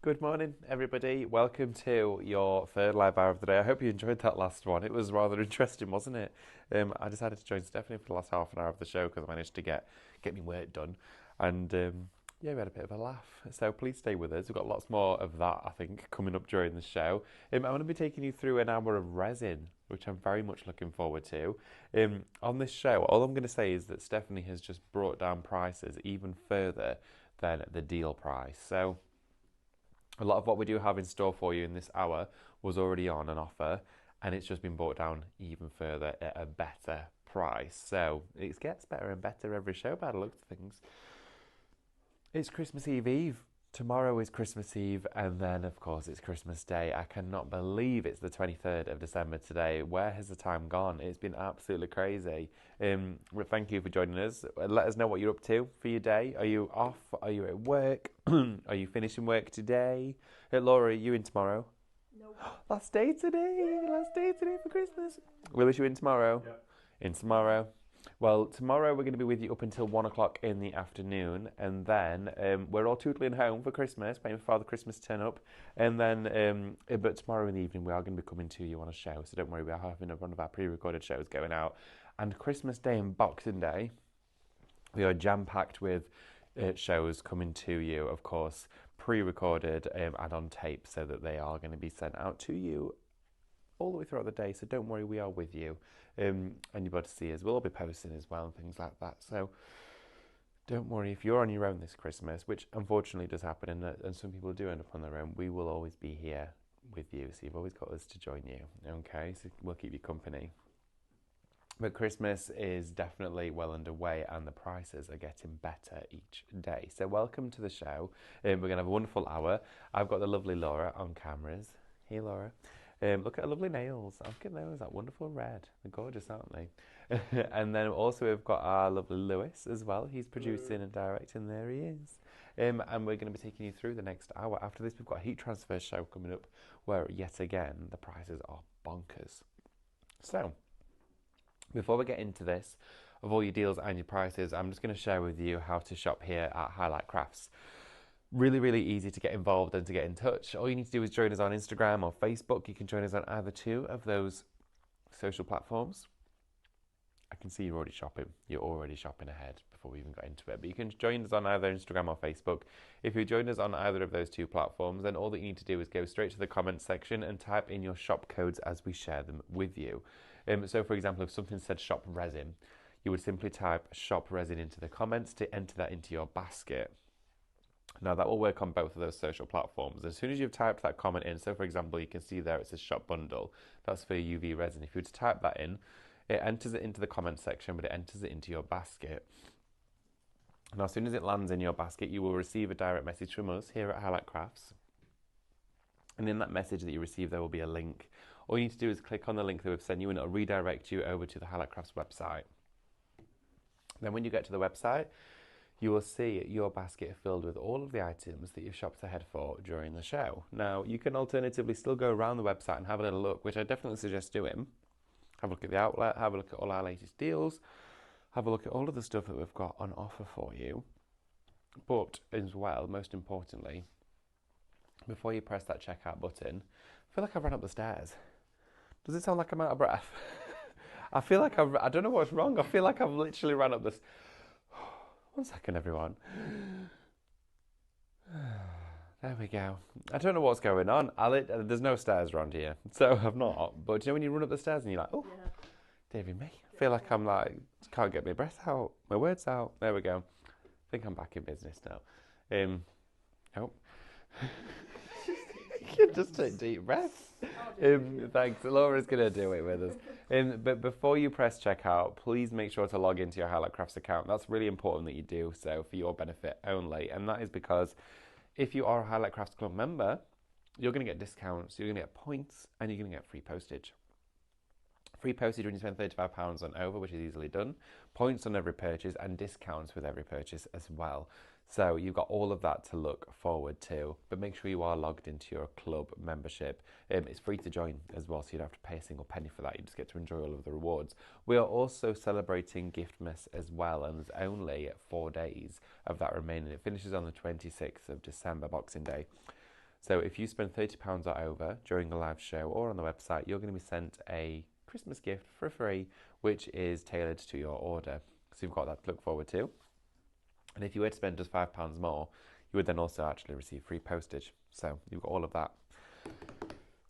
Good morning, everybody. Welcome to your third live hour of the day. I hope you enjoyed that last one. It was rather interesting, wasn't it? I decided to join Stephanie for the last half an hour of the show because I managed to get my work done, and yeah, we had a bit of a laugh. So please stay with us. We've got lots more of that, I think, coming up during the show. I'm going to be taking you through an hour of resin, which I'm very much looking forward to. On this show, all I'm going to say is that Stephanie has just brought down prices even further than the deal price. So a lot of what we do have in store for you in this hour was already on an offer, and it's just been brought down even further at a better price. So it gets better and better every show by the looks of things. It's Christmas Eve. Tomorrow is Christmas Eve, and then, of course, it's Christmas Day. I cannot believe it's the 23rd of December today. Where has the time gone? It's been absolutely crazy. Well, thank you for joining us. Let us know what you're up to for your day. Are you off? Are you at work? Are you finishing work today? Hey, Laura, are you in tomorrow? Nope. Last day today. Last day today for Christmas. Willis, you in tomorrow? Yep. In tomorrow. Well, tomorrow we're going to be with you up until 1 o'clock in the afternoon, and then we're all tootling home for Christmas, waiting for Father Christmas to turn up, and then, but tomorrow in the evening we are going to be coming to you on a show, so don't worry, we are having one of our pre-recorded shows going out, and Christmas Day and Boxing Day, we are jam-packed with shows coming to you, of course, pre-recorded and on tape, so that they are going to be sent out to you all the way throughout the day, so don't worry, we are with you, and you'll be able to see us. We'll all be posting as well and things like that, so don't worry if you're on your own this Christmas, which unfortunately does happen, and some people do end up on their own. We will always be here with you, so you've always got us to join you, okay? So we'll keep you company. But Christmas is definitely well underway, and the prices are getting better each day. So welcome to the show. We're going to have a wonderful hour. I've got the lovely Laura on cameras. Hey, Laura. Look at her lovely nails. Look at those, that wonderful red. They're gorgeous, aren't they? And then also we've got our lovely Lewis as well. He's producing and directing. There he is. And we're going to be taking you through the next hour. After this, we've got a heat transfer show coming up where, yet again, the prices are bonkers. So, before we get into this, of all your deals and your prices, I'm just going to share with you how to shop here at Highlight Crafts. Really, really easy to get involved and to get in touch. All you need to do is join us on Instagram or Facebook. You can join us on either two of those social platforms. I can see you're already shopping. You're already shopping ahead before we even got into it. But you can join us on either Instagram or Facebook. If you join us on either of those two platforms, then all that you need to do is go straight to the comments section and type in your shop codes as we share them with you. So, for example, if something said shop resin, you would simply type shop resin into the comments to enter that into your basket. Now that will work on both of those social platforms. As soon as you've typed that comment in, so for example, you can see there it says shop bundle. That's for UV resin. If you were to type that in, it enters it into the comment section, but it enters it into your basket. Now, as soon as it lands in your basket, you will receive a direct message from us here at Highlight Crafts. And in that message that you receive, there will be a link. All you need to do is click on the link that we've sent you, and it'll redirect you over to the Highlight Crafts website. Then when you get to the website, you will see your basket filled with all of the items that you've shopped ahead for during the show. Now, you can alternatively still go around the website and have a little look, which I definitely suggest doing. Have a look at the outlet, have a look at all our latest deals, have a look at all of the stuff that we've got on offer for you. But, as well, most importantly, before you press that checkout button, I feel like I've run up the stairs. Does it sound like I'm out of breath? I feel like I don't know what's wrong. I feel like I've literally run up this. One second, everyone. There we go. I don't know what's going on. There's no stairs around here, so I've not. But you know when you run up the stairs and you're like, oh, Yeah. Davy me. I feel like I'm like, can't get my breath out, my words out. There we go. I think I'm back in business now. Oh. You can just take deep breaths. Thanks. Laura's going to do it with us. But before you press checkout, please make sure to log into your Highlight Crafts account. That's really important that you do so for your benefit only. And that is because if you are a Highlight Crafts Club member, you're going to get discounts, you're going to get points, and you're going to get free postage. Free postage when you spend £35 on over, which is easily done. Points on every purchase and discounts with every purchase as well. So you've got all of that to look forward to, but make sure you are logged into your club membership. It's free to join as well, so you don't have to pay a single penny for that. You just get to enjoy all of the rewards. We are also celebrating Giftmas as well, and there's only 4 days of that remaining. It finishes on the 26th of December, Boxing Day. So if you spend £30 or over during a live show or on the website, you're going to be sent a Christmas gift for free, which is tailored to your order. So you've got that to look forward to. And if you were to spend just £5 more, you would then also actually receive free postage. So you've got all of that.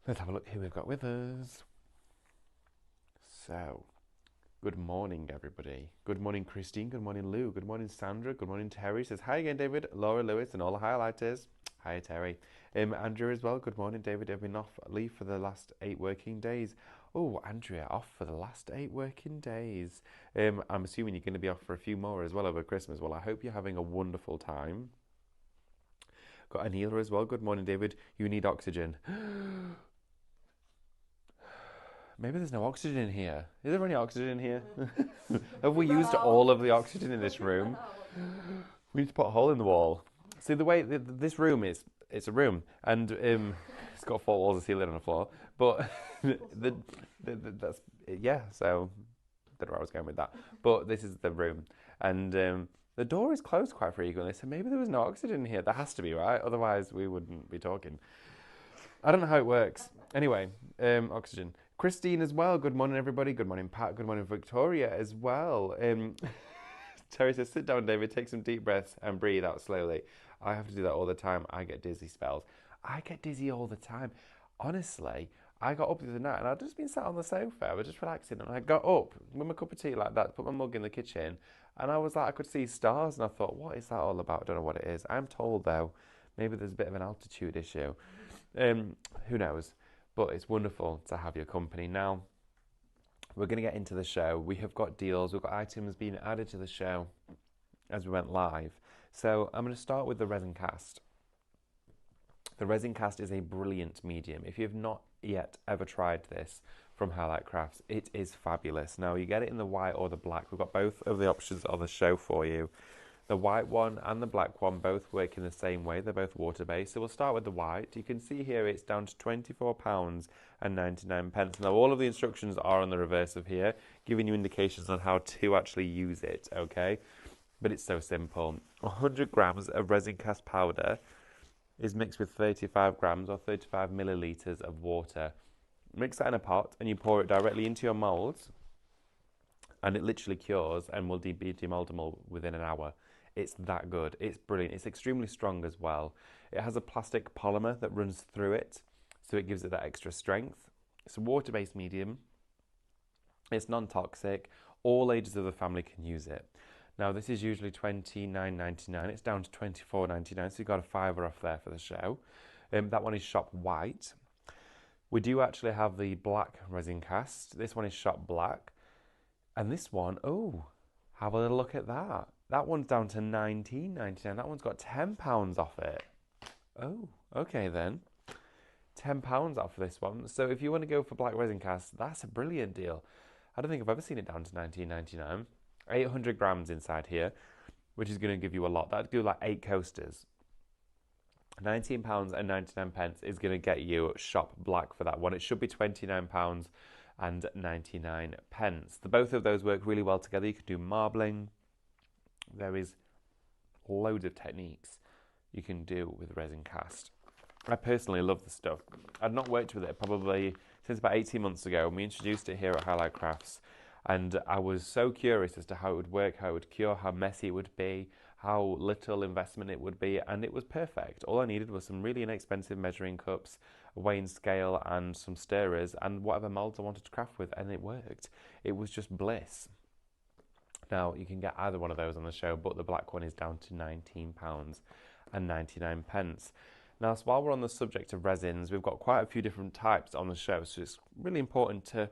Let's have a look who we've got with us. So, good morning, everybody. Good morning, Christine. Good morning, Lou. Good morning, Sandra. Good morning, Terry. Says hi again, David. Laura Lewis and all the highlighters. Hi, Terry. Andrew as well. Good morning, David. I've been off leave for the last 8 working days. Oh, Andrea, off for the last 8 working days. I'm assuming you're going to be off for a few more as well over Christmas. Well, I hope you're having a wonderful time. Got Anila as well. Good morning, David. You need oxygen. Maybe there's no oxygen in here. Is there any oxygen in here? Have we used all of the oxygen in this room? We need to put a hole in the wall. See, the way this room is, it's a room, and it's got 4 walls, a ceiling, and a floor. But that's yeah. So I don't know where I was going with that. But this is the room, and the door is closed quite frequently. So maybe there was no oxygen in here. There has to be, right? Otherwise, we wouldn't be talking. I don't know how it works. Anyway, oxygen. Christine as well. Good morning, everybody. Good morning, Pat. Good morning, Victoria as well. Terry says, sit down, David. Take some deep breaths and breathe out slowly. I have to do that all the time. I get dizzy spells. I get dizzy all the time. Honestly, I got up the other night and I'd just been sat on the sofa. I was just relaxing and I got up with my cup of tea like that, put my mug in the kitchen, and I was like, I could see stars and I thought, what is that all about? I don't know what it is. I'm told, though, maybe there's a bit of an altitude issue. Who knows? But it's wonderful to have your company. Now, we're going to get into the show. We have got deals. We've got items being added to the show as we went live. So I'm going to start with the resin cast. The resin cast is a brilliant medium. If you've not yet ever tried this from Highlight Crafts, it is fabulous. Now, you get it in the white or the black. We've got both of the options on the show for you. The white one and the black one both work in the same way. They're both water-based. So we'll start with the white. You can see here it's down to £24.99. Now, all of the instructions are on the reverse of here, giving you indications on how to actually use it, okay? But it's so simple. 100 grams of resin cast powder is mixed with 35 grams or 35 millilitres of water. Mix that in a pot and you pour it directly into your moulds, and it literally cures and will be demoldable within an hour. It's that good. It's brilliant. It's extremely strong as well. It has a plastic polymer that runs through it, so it gives it that extra strength. It's a water-based medium. It's non-toxic. All ages of the family can use it. Now, this is usually $29.99. It's down to $24.99, so you've got a £5 off there for the show. That one is shop white. We do actually have the black resin cast. This one is shop black. And this one, oh, have a little look at that. That one's down to $19.99. That one's got £10 off it. Oh, okay then. £10 off this one. So if you want to go for black resin cast, that's a brilliant deal. I don't think I've ever seen it down to $19.99. 800 grams inside here, which is going to give you a lot. That'd do like 8 coasters. £19.99 is going to get you shop black for that one. It should be £29.99. Both of those work really well together. You can do marbling. There is loads of techniques you can do with resin cast. I personally love the stuff. I'd not worked with it probably since about 18 months ago. We introduced it here at Highlight Crafts, and I was so curious as to how it would work, how it would cure, how messy it would be, how little investment it would be, and it was perfect. All I needed was some really inexpensive measuring cups, a weighing scale, and some stirrers, and whatever molds I wanted to craft with, and it worked. It was just bliss. Now, you can get either one of those on the show, but the black one is down to £19.99. Now, so while we're on the subject of resins, we've got quite a few different types on the show, so it's really important to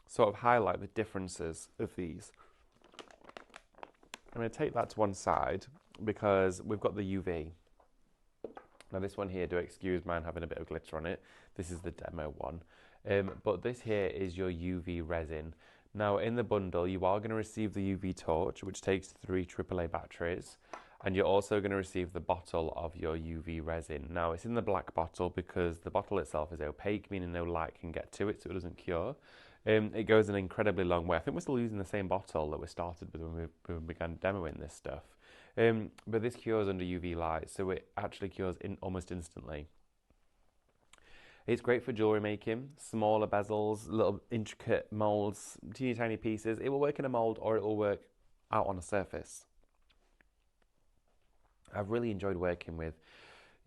sort of highlight the differences of these. I'm going to take that to one side because we've got the UV. Now, this one here, do excuse mine having a bit of glitter on it. This is the demo one. But this here is your UV resin. Now, in the bundle, you are going to receive the UV torch, which takes 3 AAA batteries. And you're also going to receive the bottle of your UV resin. Now, it's in the black bottle because the bottle itself is opaque, meaning no light can get to it, so it doesn't cure. It goes an incredibly long way. I think we're still using the same bottle that we started with when we began demoing this stuff. But this cures under UV light, so it actually cures almost instantly. It's great for jewellery making, smaller bezels, little intricate moulds, teeny tiny pieces. It will work in a mould or it will work out on a surface. I've really enjoyed working with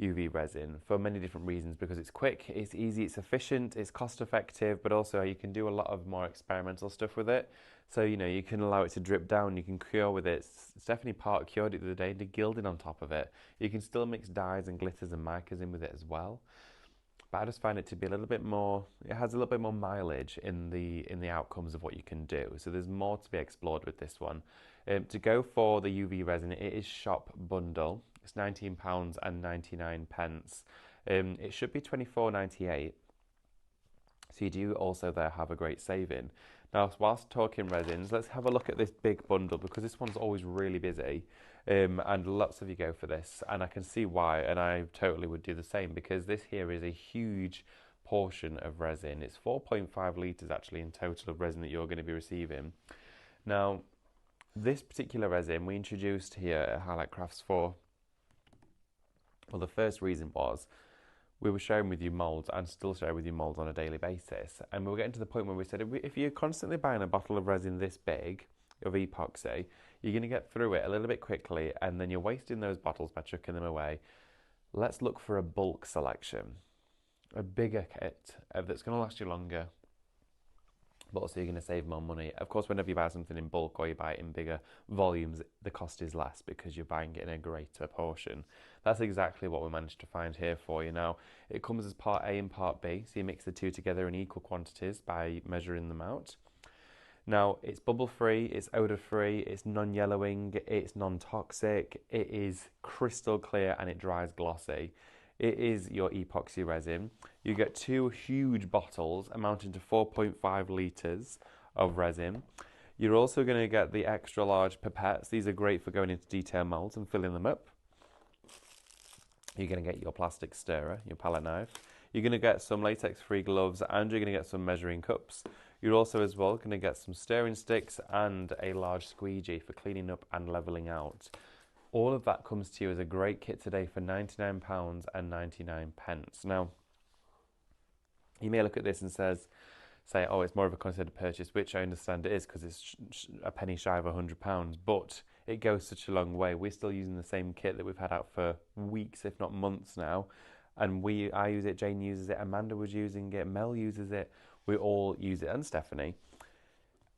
UV resin for many different reasons, because it's quick, it's easy, it's efficient, it's cost effective, but also you can do a lot of more experimental stuff with it. So, you know, you can allow it to drip down, you can cure with it. Stephanie Park cured it the other day, did gilding on top of it. You can still mix dyes and glitters and micas in with it as well. But I just find it to be a little bit more, it has a little bit more mileage in the outcomes of what you can do. So there's more to be explored with this one. To go for the UV resin, it is shop bundle. It's £19.99. It should be £24.98. So you do also there have a great saving. Now, whilst talking resins, let's have a look at this big bundle, because this one's always really busy. And lots of you go for this, and I can see why, and I totally would do the same, because this here is a huge portion of resin. It's 4.5 litres actually in total of resin that you're going to be receiving. Now, this particular resin we introduced here at Highlight Crafts for, well, the first reason was we were sharing with you moulds and still sharing with you moulds on a daily basis, and we were getting to the point where we said if you're constantly buying a bottle of resin this big of epoxy, you're going to get through it a little bit quickly and then you're wasting those bottles by chucking them away. Let's look for a bulk selection, a bigger kit that's going to last you longer, but also you're going to save more money. Of course, whenever you buy something in bulk or you buy it in bigger volumes, the cost is less because you're buying it in a greater portion. That's exactly what we managed to find here for you. Now, it comes as part A and part B, so you mix the two together in equal quantities by measuring them out. Now, it's bubble-free, it's odour-free, it's non-yellowing, it's non-toxic, it is crystal clear, and it dries glossy. It is your epoxy resin. You get 2 huge bottles amounting to 4.5 litres of resin. You're also going to get the extra large pipettes. These are great for going into detail moulds and filling them up. You're going to get your plastic stirrer, your palette knife. You're going to get some latex-free gloves, and you're going to get some measuring cups. You're also as well going to get some stirring sticks and a large squeegee for cleaning up and levelling out. All of that comes to you as a great kit today for £99.99. Now, you may look at this and say, oh, it's more of a considered purchase, which I understand it is because it's a penny shy of £100, but it goes such a long way. We're still using the same kit that we've had out for weeks, if not months now. And I use it, Jane uses it, Amanda was using it, Mel uses it. We all use it, and Stephanie.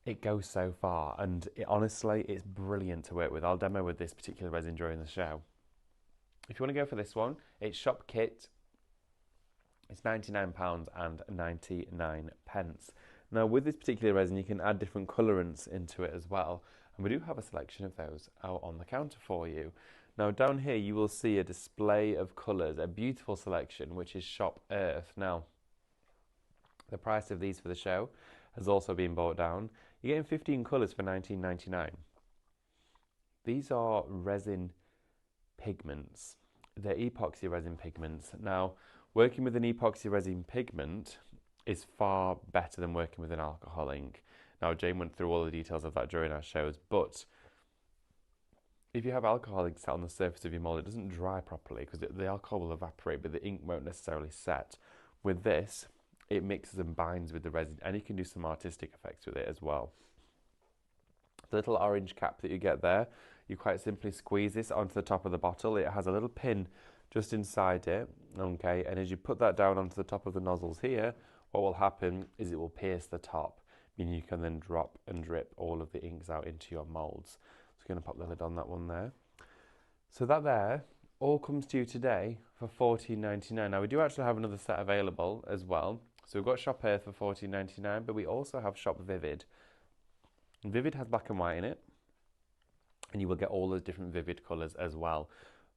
It goes so far, and honestly, it's brilliant to work with. I'll demo with this particular resin during the show. If you want to go for this one, it's shop kit. It's £99.99. Now, with this particular resin, you can add different colorants into it as well, and we do have a selection of those out on the counter for you. Now, down here, you will see a display of colours, a beautiful selection, which is Shop Earth. Now, the price of these for the show has also been brought down. You're getting 15 colours for £19.99. These are resin pigments. They're epoxy resin pigments. Now, working with an epoxy resin pigment is far better than working with an alcohol ink. Now, Jane went through all the details of that during our shows, but if you have alcohol ink set on the surface of your mould, it doesn't dry properly because the alcohol will evaporate, but the ink won't necessarily set. With this, it mixes and binds with the resin, and you can do some artistic effects with it as well. The little orange cap that you get there, you quite simply squeeze this onto the top of the bottle. It has a little pin just inside it, okay, and as you put that down onto the top of the nozzles here, what will happen is it will pierce the top, meaning you can then drop and drip all of the inks out into your moulds. So I'm going to pop the lid on that one there. So that there all comes to you today for £14.99. Now, we do actually have another set available as well. So we've got Shop Earth for £14.99, but we also have Shop Vivid. And Vivid has black and white in it, and you will get all those different Vivid colours as well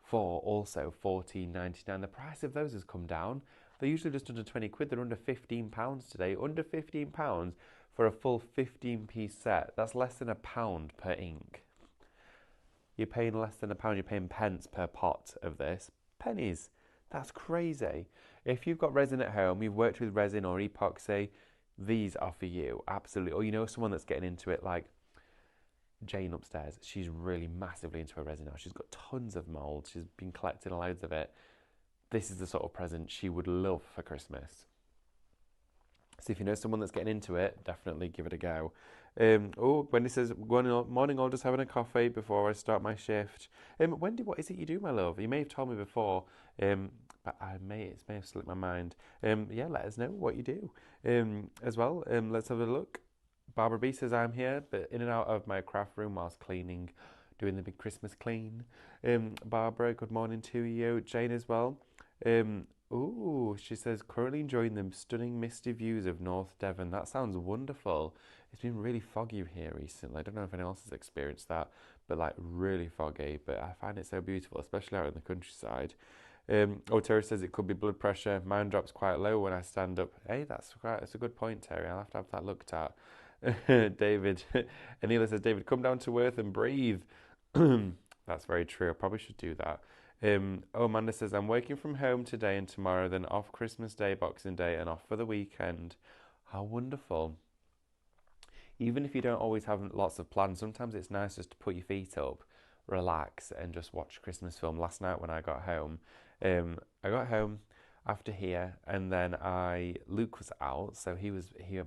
for also £14.99. The price of those has come down. They're usually just under 20 quid. They're under £15 today. Under £15 for a full 15-piece set. That's less than £1 per ink. You're paying less than £1. You're paying pence per pot of this. Pennies. That's crazy. If you've got resin at home, you've worked with resin or epoxy, these are for you, absolutely. Or you know someone that's getting into it, like Jane upstairs. She's really massively into her resin now. She's got tons of moulds. She's been collecting loads of it. This is the sort of present she would love for Christmas. So if you know someone that's getting into it, definitely give it a go. Wendy says, morning, all just having a coffee before I start my shift. Wendy, what is it you do, my love? You may have told me before, but it may have slipped my mind. Yeah, let us know what you do as well. Let's have a look. Barbara B says, I'm here, but in and out of my craft room whilst cleaning, doing the big Christmas clean. Barbara, good morning to you. Jane as well. She says, currently enjoying the stunning misty views of North Devon. That sounds wonderful. It's been really foggy here recently. I don't know if anyone else has experienced that, but like really foggy. But I find it so beautiful, especially out in the countryside. Terry says it could be blood pressure. Mine drops quite low when I stand up. Hey, that's a good point, Terry. I'll have that looked at. David, Anila says, David, come down to earth and breathe. That's very true. I probably should do that. Amanda says, I'm working from home today and tomorrow, then off Christmas Day, Boxing Day, and off for the weekend. How wonderful. Even if you don't always have lots of plans, sometimes it's nice just to put your feet up, relax, and just watch a Christmas film. Last night when I got home, after here, and then Luke was out, so he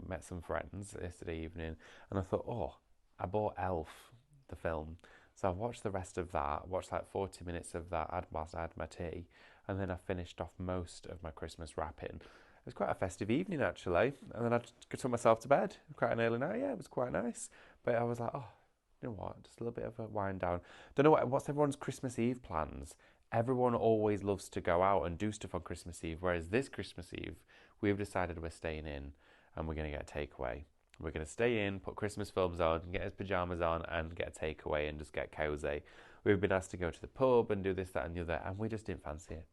met some friends yesterday evening, and I thought, I bought Elf, the film. So I watched the rest of that, watched like 40 minutes of that whilst I had my tea, and then I finished off most of my Christmas wrapping. It was quite a festive evening actually, and then I took myself to bed quite an early night. Yeah, it was quite nice, but I was like, you know what, just a little bit of a wind down. Don't know what's everyone's Christmas Eve plans. Everyone always loves to go out and do stuff on Christmas Eve, whereas this Christmas Eve, we've decided we're staying in and we're going to get a takeaway. We're going to stay in, put Christmas films on, get his pyjamas on, and get a takeaway and just get cozy. We've been asked to go to the pub and do this, that, and the other, and we just didn't fancy it.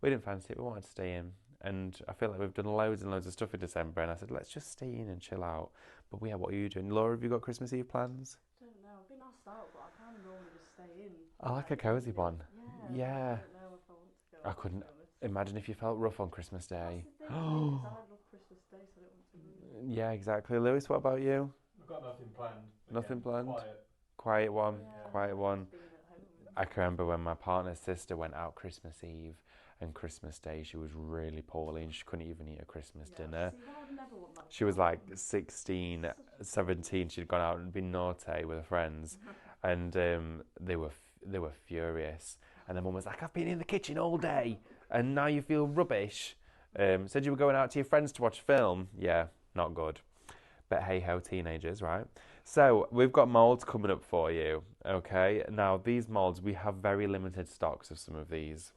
We wanted to stay in, and I feel like we've done loads and loads of stuff in December, and I said, let's just stay in and chill out. But yeah, what are you doing? Laura, have you got Christmas Eve plans? I don't know. I've been asked out, but I kind of normally just stay in. I like a cozy one. Yeah. Yeah. I don't know if I want to go. I couldn't imagine if you felt rough on Christmas Day. That's the thing, because I love Christmas Day, so I don't want to ruin it. Yeah, exactly. Lewis, what about you? I've got nothing planned. Nothing planned? Quiet. Quiet one. Yeah, Quiet one. being at home. I can remember when my partner's sister went out Christmas Eve and Christmas Day, she was really poorly and she couldn't even eat a Christmas dinner. See, I would never want that. She was like 16, 17. She'd gone out and been naughty with her friends, and they were furious. And the mum was like, "I've been in the kitchen all day, and now you feel rubbish." Said you were going out to your friends to watch a film. Yeah, not good. But hey ho, teenagers, right? So we've got moulds coming up for you. Okay, now these moulds, we have very limited stocks of some of these.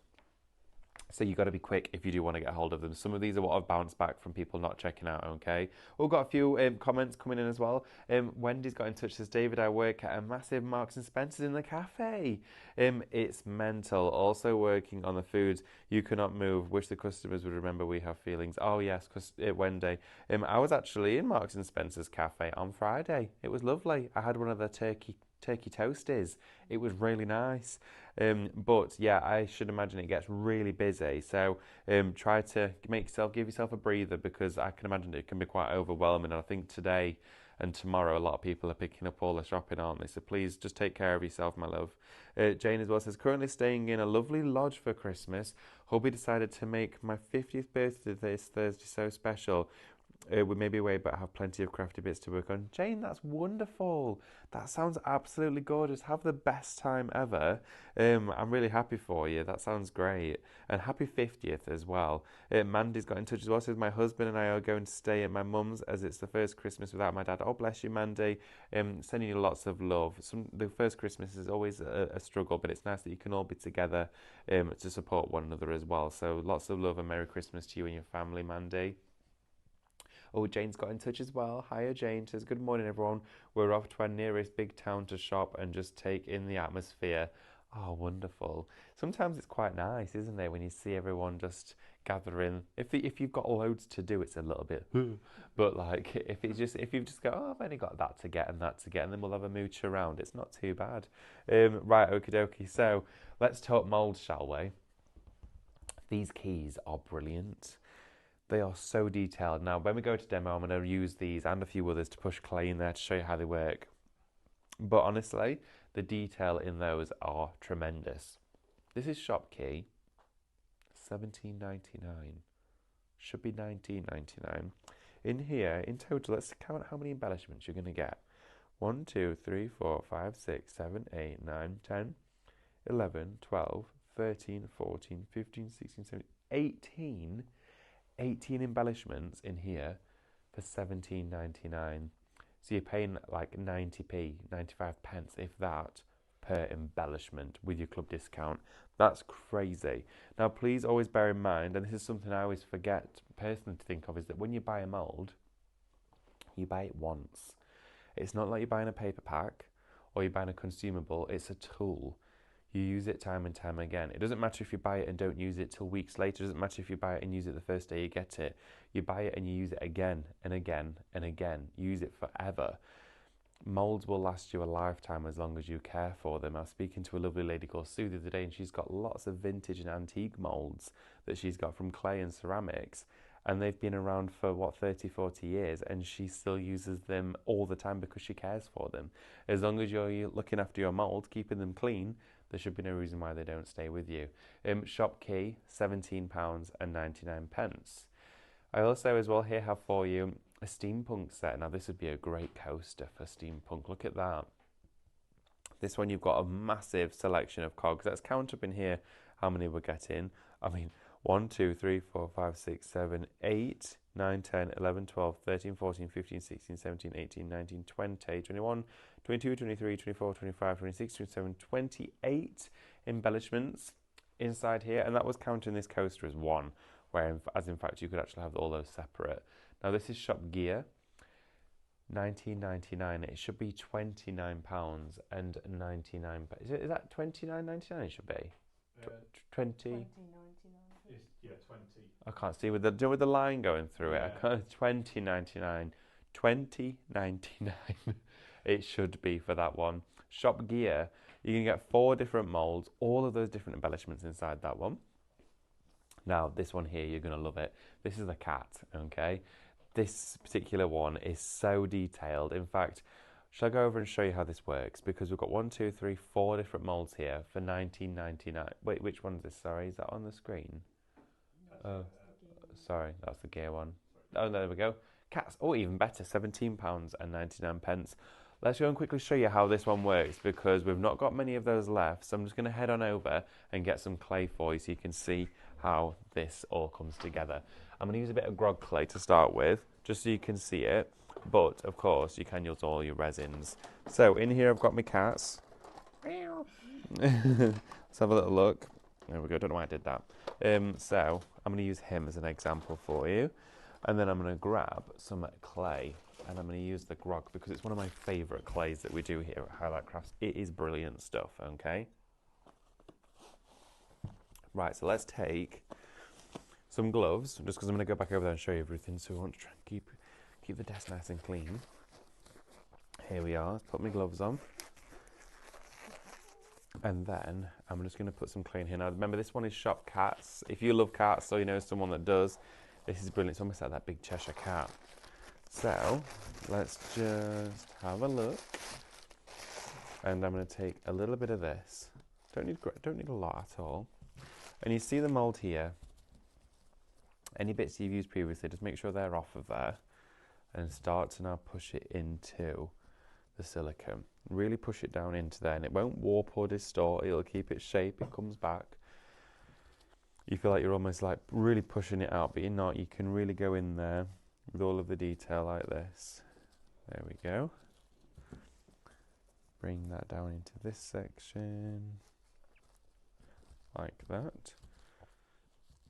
So you've got to be quick if you do want to get hold of them. Some of these are what I've bounced back from people not checking out, okay? We've got a few comments coming in as well. Wendy's got in touch, says, David, I work at a massive Marks and Spencer's in the cafe. It's mental. Also working on the foods. You cannot move. Wish the customers would remember we have feelings. Oh, yes, Wendy. I was actually in Marks and Spencer's cafe on Friday. It was lovely. I had one of the turkey toasties. It was really nice. But yeah, I should imagine it gets really busy. So try to give yourself a breather, because I can imagine it can be quite overwhelming. And I think today and tomorrow a lot of people are picking up all the shopping, aren't they? So please just take care of yourself, my love. Jane as well says, currently staying in a lovely lodge for Christmas. Hubby decided to make my 50th birthday this Thursday so special. We may be away, but have plenty of crafty bits to work on. Jane, that's wonderful. That sounds absolutely gorgeous. Have the best time ever. I'm really happy for you. That sounds great. And happy 50th as well. Mandy's got in touch as well. Says, my husband and I are going to stay at my mum's as it's the first Christmas without my dad. Oh, bless you, Mandy. Sending you lots of love. The first Christmas is always a struggle, but it's nice that you can all be together to support one another as well. So lots of love and Merry Christmas to you and your family, Mandy. Oh, Jane's got in touch as well. Hiya, Jane. Says, good morning, everyone. We're off to our nearest big town to shop and just take in the atmosphere. Oh, wonderful. Sometimes it's quite nice, isn't it, when you see everyone just gathering. If you've got loads to do, it's a little bit, but like if you've just got, I've only got that to get and that to get, and then we'll have a mooch around. It's not too bad. Right, okie dokie. So let's talk moulds, shall we? These keys are brilliant. They are so detailed. Now, when we go to demo, I'm going to use these and a few others to push clay in there to show you how they work. But honestly, the detail in those are tremendous. This is shop key, $17.99. Should be $19.99. in here, in total, let's count how many embellishments you're going to get. 1, 2, 3, 4, 5, 6, 7, 8, 9, 10, 11, 12, 13, 14, 15, 16, 17, 18. 18 embellishments in here for 17.99. So you're paying like 90p, 95 pence, if that, per embellishment with your club discount. That's crazy. Now, please always bear in mind, and this is something I always forget personally to think of, is that when you buy a mould, you buy it once. It's not like you're buying a paper pack or you're buying a consumable. It's a tool. You use it time and time again. It doesn't matter if you buy it and don't use it till weeks later. It doesn't matter if you buy it and use it the first day you get it. You buy it and you use it again and again and again. You use it forever. Moulds will last you a lifetime as long as you care for them. I was speaking to a lovely lady called Sue the other day, and she's got lots of vintage and antique moulds that she's got from clay and ceramics, and they've been around for 30, 40 years, and she still uses them all the time because she cares for them. As long as you're looking after your mould, keeping them clean, there should be no reason why they don't stay with you. Shop key, £17.99. I also as well here have for you a steampunk set. Now this would be a great coaster for steampunk. Look at that. This one you've got a massive selection of cogs. Let's count up in here how many we're getting. I mean, 1, 2, 3, 4, 5, 6, 7, 8, 9, 10, 11, 12, 13, 14, 15, 16, 17, 18, 19, 20, 21, 22, 23, 24, 25, 26, 27, 28 embellishments inside here. And that was counting this coaster as one, whereas in fact you could actually have all those separate. Now this is shop gear, £19.99. It should be £29.99. Is that £29.99? It should be 20. Yeah, 20. I can't see with the line going through it. I can't. £20.99. £20.99. It should be for that one. Shop gear. You can get 4 different moulds, all of those different embellishments inside that one. Now, this one here, you're going to love it. This is a cat, okay? This particular one is so detailed. In fact, shall I go over and show you how this works? Because we've got 1, 2, 3, 4 different moulds here for £19.99. Wait, which one is this? Sorry, is that on the screen? Oh, sorry, that's the gear one. Oh, there we go. Cats, oh, even better, £17.99. Let's go and quickly show you how this one works, because we've not got many of those left. So I'm just going to head on over and get some clay for you so you can see how this all comes together. I'm going to use a bit of grog clay to start with, just so you can see it. But, of course, you can use all your resins. So, in here I've got my cats. Let's have a little look. There we go, don't know why I did that. So, I'm going to use him as an example for you. And then I'm going to grab some clay. And I'm going to use the grog because it's one of my favourite clays that we do here at Highlight Crafts. It is brilliant stuff, okay? Right, so let's take some gloves, just because I'm going to go back over there and show you everything. So we want to try and keep the desk nice and clean. Here we are. Let's put my gloves on. And then I'm just going to put some clay in here. Now, remember, this one is Shop Cats. If you love cats or you know someone that does, this is brilliant. It's almost like that big Cheshire cat. So let's just have a look. And I'm going to take a little bit of this. Don't need a lot at all. And you see the mould here. Any bits you've used previously, just make sure they're off of there. And start to now push it into the silicone. Really push it down into there, and it won't warp or distort. It'll keep its shape. It comes back. You feel like you're almost like really pushing it out, but you're not. You can really go in there with all of the detail like this. There we go. Bring that down into this section, like that.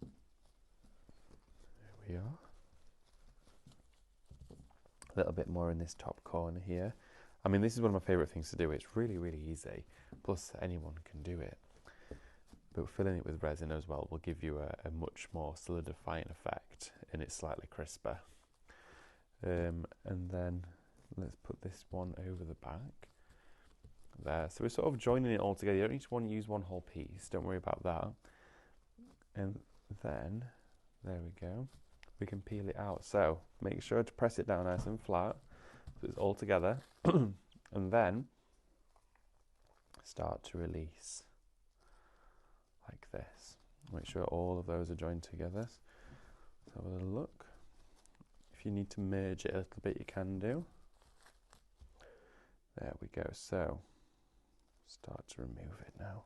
There we are. A little bit more in this top corner here. I mean, this is one of my favourite things to do. It's really, really easy. Plus, anyone can do it. But filling it with resin as well will give you a much more solidifying effect, and it's slightly crisper. And then let's put this one over the back. There. So we're sort of joining it all together. You don't need to use one whole piece. Don't worry about that. And then, there we go. We can peel it out. So make sure to press it down nice and flat so it's all together. And then start to release like this. Make sure all of those are joined together. Let's have a little look. If If you need to merge it a little bit, you can do. There we go. So start to remove it now.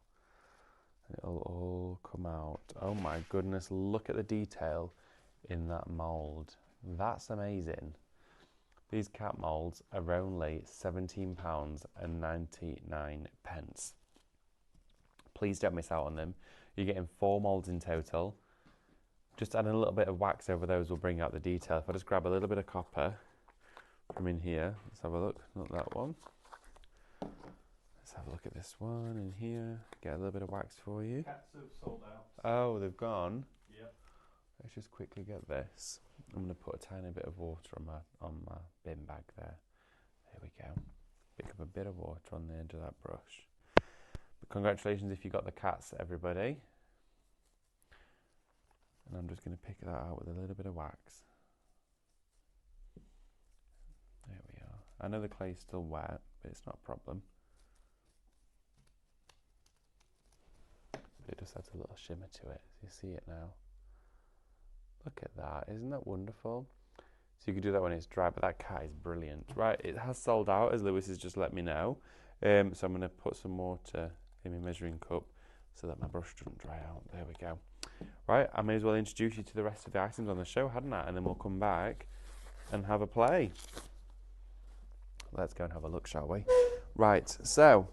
It'll all come out. Oh my goodness, look at the detail in that mould. That's amazing. These cat moulds are only £17.99. Please don't miss out on them. You're getting 4 moulds in total. Just adding a little bit of wax over those will bring out the detail. If I just grab a little bit of copper from in here, let's have a look. Not that one. Let's have a look at this one in here. Get a little bit of wax for you. Cats have sold out. Oh, they've gone? Yep. Let's just quickly get this. I'm going to put a tiny bit of water on my bin bag there. There we go. Pick up a bit of water on the edge of that brush. But congratulations if you got the cats, everybody. And I'm just going to pick that out with a little bit of wax. There we are. I know the clay's still wet, but it's not a problem. But it just adds a little shimmer to it. So you see it now. Look at that. Isn't that wonderful? So you can do that when it's dry, but that cat is brilliant. Right, it has sold out, as Lewis has just let me know. So I'm going to put some water in my measuring cup so that my brush doesn't dry out. There we go. Right, I may as well introduce you to the rest of the items on the show, hadn't I? And then we'll come back and have a play. Let's go and have a look, shall we? Right, so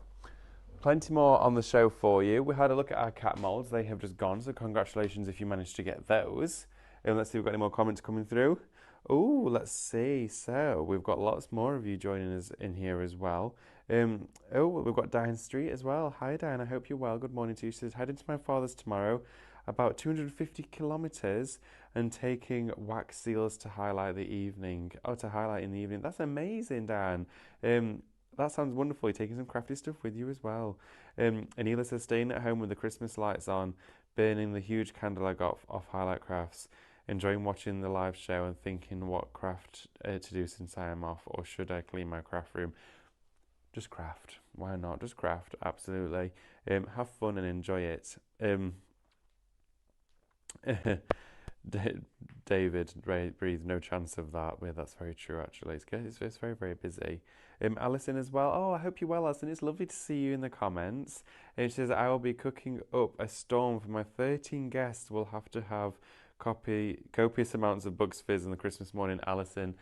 plenty more on the show for you. We had a look at our cat moulds. They have just gone, so congratulations if you managed to get those. And let's see if we've got any more comments coming through. Oh, let's see. So we've got lots more of you joining us in here as well. Oh, we've got Diane Street as well. Hi, Diane. I hope you're well. Good morning to you. She says, heading to my father's tomorrow, about 250 kilometres, and taking wax seals to highlight the evening. Oh, to highlight in the evening. That's amazing, Diane. That sounds wonderful. You're taking some crafty stuff with you as well. Anila says, staying at home with the Christmas lights on, burning the huge candle I got off Highlight Crafts, enjoying watching the live show and thinking what craft to do since I am off, or should I clean my craft room? Just craft. Why not? Just craft. Absolutely. Have fun and enjoy it. David breathe, no chance of that. Yeah, that's very true, actually. It's very, very busy. Alison as well. Oh, I hope you're well, Alison. It's lovely to see you in the comments. It says, I will be cooking up a storm for my 13 guests. We'll have to have copious amounts of Bucks Fizz on the Christmas morning. Alison,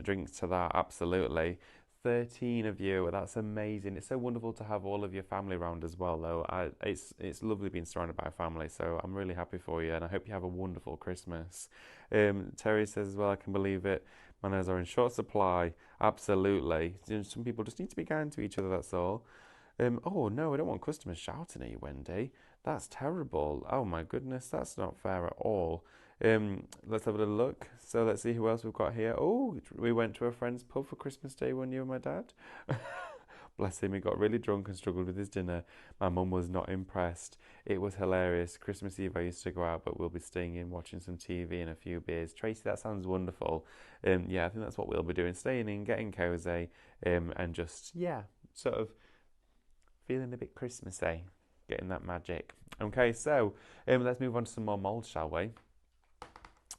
drinks to that, absolutely. 13 of you, that's amazing. It's so wonderful to have all of your family around as well, though. It's lovely being surrounded by a family, so I'm really happy for you, and I hope you have a wonderful Christmas. Terry says as well, I can believe it, manners are in short supply. Absolutely. Some people just need to be kind to each other, that's all. Oh no, I don't want customers shouting at you, Wendy. That's terrible. Oh my goodness, that's not fair at all. Let's have a little look. So let's see who else we've got here. Oh, we went to a friend's pub for Christmas Day one year with my dad. Bless him, he got really drunk and struggled with his dinner. My mum was not impressed. It was hilarious. Christmas Eve I used to go out, but we'll be staying in, watching some TV and a few beers. Tracy, that sounds wonderful. Yeah, I think that's what we'll be doing. Staying in, getting cosy, and just, yeah, sort of feeling a bit Christmassy, getting that magic. Okay, so let's move on to some more moulds, shall we?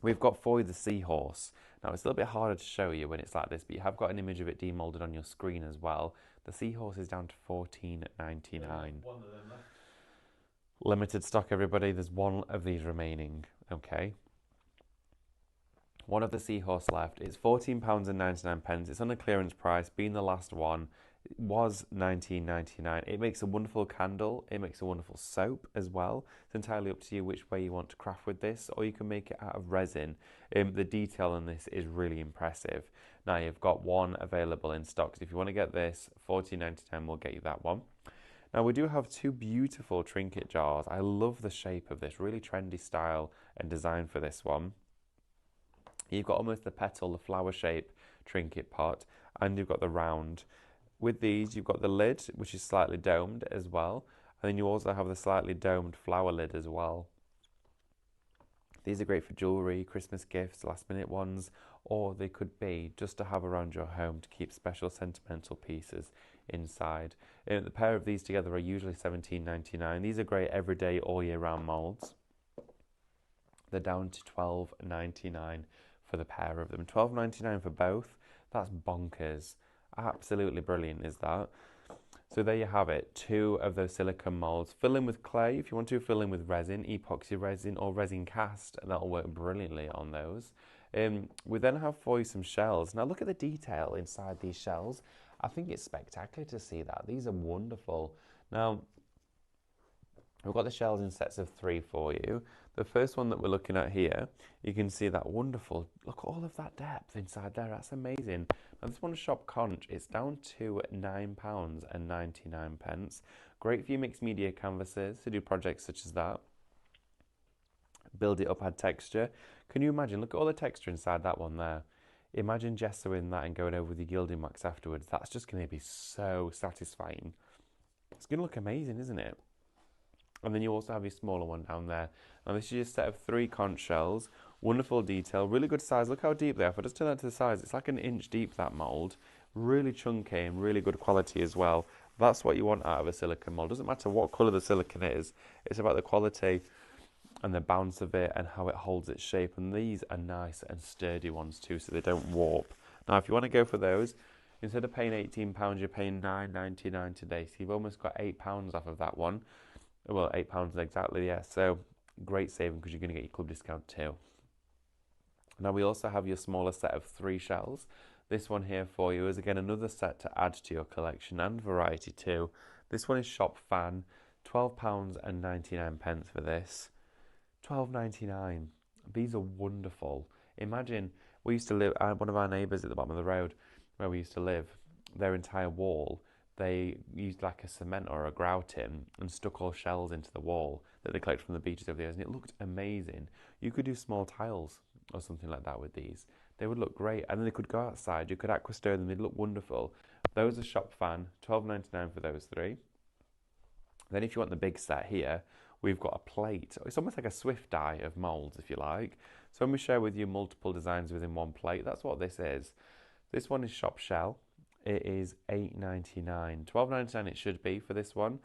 We've got for you the seahorse. Now, it's a little bit harder to show you when it's like this, but you have got an image of it demolded on your screen as well. The seahorse is down to $14.99. One of them left. Limited stock, everybody. There's one of these remaining, okay? One of the seahorse left. It's £14.99. It's on a clearance price, being the last one. It was $19.99. It makes a wonderful candle. It makes a wonderful soap as well. It's entirely up to you which way you want to craft with this, or you can make it out of resin. The detail on this is really impressive. Now you've got one available in stock. So if you want to get this, $14.99, we'll get you that one. Now we do have two beautiful trinket jars. I love the shape of this, really trendy style and design for this one. You've got almost the petal, the flower shape trinket pot, and you've got the round. With these, you've got the lid, which is slightly domed as well. And then you also have the slightly domed flower lid as well. These are great for jewellery, Christmas gifts, last minute ones, or they could be just to have around your home to keep special sentimental pieces inside. The pair of these together are usually $17.99. These are great everyday, all year round moulds. They're down to $12.99 for the pair of them. $12.99 for both. That's bonkers. Absolutely brilliant is that. So there you have it, 2 of those silicone molds. Fill in with clay if you want to, fill in with resin, epoxy resin or resin cast, and that'll work brilliantly on those. We then have for you some shells. Now look at the detail inside these shells. I think it's spectacular to see that. These are wonderful. Now, we've got the shells in sets of 3 for you. The first one that we're looking at here, you can see that wonderful, look at all of that depth inside there, that's amazing. Now this one is Shop Conch, it's down to £9.99. Great for your mixed media canvases to do projects such as that. Build it up, add texture. Can you imagine, look at all the texture inside that one there. Imagine gessoing that and going over with your gilding wax afterwards. That's just going to be so satisfying. It's going to look amazing, isn't it? And then you also have your smaller one down there. Now this is your set of 3 conch shells. Wonderful detail, really good size. Look how deep they are. If I just turn that to the size, it's like an inch deep, that mould. Really chunky and really good quality as well. That's what you want out of a silicone mould. Doesn't matter what colour the silicone is. It's about the quality and the bounce of it and how it holds its shape. And these are nice and sturdy ones too, so they don't warp. Now if you want to go for those, instead of paying £18, you're paying £9.99 today. So you've almost got £8 off of that one. Well, £8 exactly, yeah. So great saving because you're going to get your club discount too. Now we also have your smaller set of 3 shells. This one here for you is again another set to add to your collection and variety too. This one is Shop Fan, £12.99 for this. £12.99. These are wonderful. Imagine, we used to live, one of our neighbours at the bottom of the road where we used to live, their entire wall, they used like a cement or a grout in and stuck all shells into the wall that they collected from the beaches over the years, and it looked amazing. You could do small tiles or something like that with these. They would look great, and then they could go outside, you could aquastir them, they'd look wonderful. Those are Shop Fan, £12.99 for those 3. Then if you want the big set here, we've got a plate. It's almost like a swift die of moulds, if you like. So when we share with you multiple designs within one plate, that's what this is. This one is Shop Shell. It is £8.99. £12.99 it should be for this one.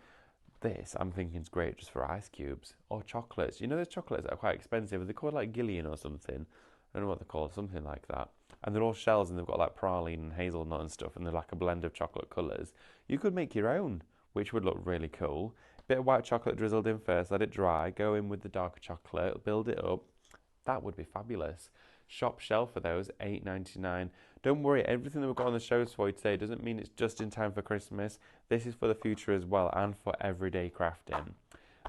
This, I'm thinking, is great just for ice cubes or chocolates. You know those chocolates that are quite expensive? Are they called like Gillian or something? I don't know what they're called, something like that. And they're all shells and they've got like praline and hazelnut and stuff, and they're like a blend of chocolate colours. You could make your own, which would look really cool. Bit of white chocolate drizzled in first, let it dry, go in with the darker chocolate, build it up. That would be fabulous. Shop Shell for those, £8.99. Don't worry, everything that we've got on the shows for you today doesn't mean it's just in time for Christmas. This is for the future as well and for everyday crafting.